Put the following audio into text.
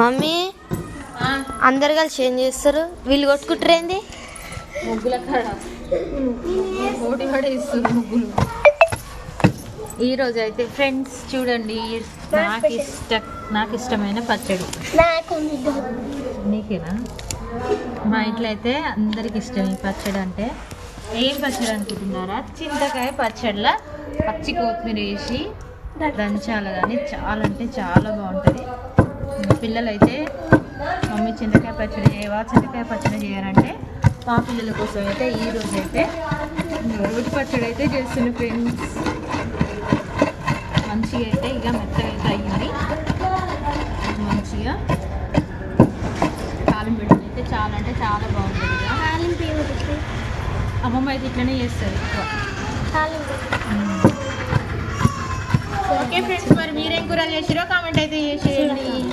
Mummy అందరు కలిసి ఏం చేస్తారు? వీళ్ళు కొట్టుకుంటారేంది? ముగ్గుల కాడ పోటీ పడేస్తారు ముగ్గులు. ఈరోజు అయితే ఫ్రెండ్స్ చూడండి, నాకు ఇష్టమైన పచ్చడి. నీకేనా? మా ఇంట్లో అయితే అందరికి ఇష్టం ఈ పచ్చడి. అంటే ఏం పచ్చడి అనుకుంటున్నారా? చింతకాయ పచ్చడిలా పచ్చి కొత్తిమీర వేసి దంచాలి, కానీ చాలా అంటే చాలా బాగుంటుంది. పిల్లలైతే మమ్మీ చింతకాయ పచ్చడి చేయవా, చింతకాయ పచ్చడి చేయాలంటే మా పిల్లల కోసం అయితే ఈరోజు అయితే రోటి పచ్చడి అయితే చేస్తున్న ఫ్రెండ్స్. మంచిగా అయితే ఇక మెత్తగా అయితే అయ్యింది. మంచిగా తాలింపు పెట్టిన అయితే చాలా అంటే చాలా బాగుంటుంది. ఇక అమ్మమ్మ అయితే ఇట్లనే చేస్తుంది ఎక్కువ. ఓకే ఫ్రెండ్స్, మరి మీరేం కూరలు చేసిరో కామెంట్ అయితే చేసేయండి.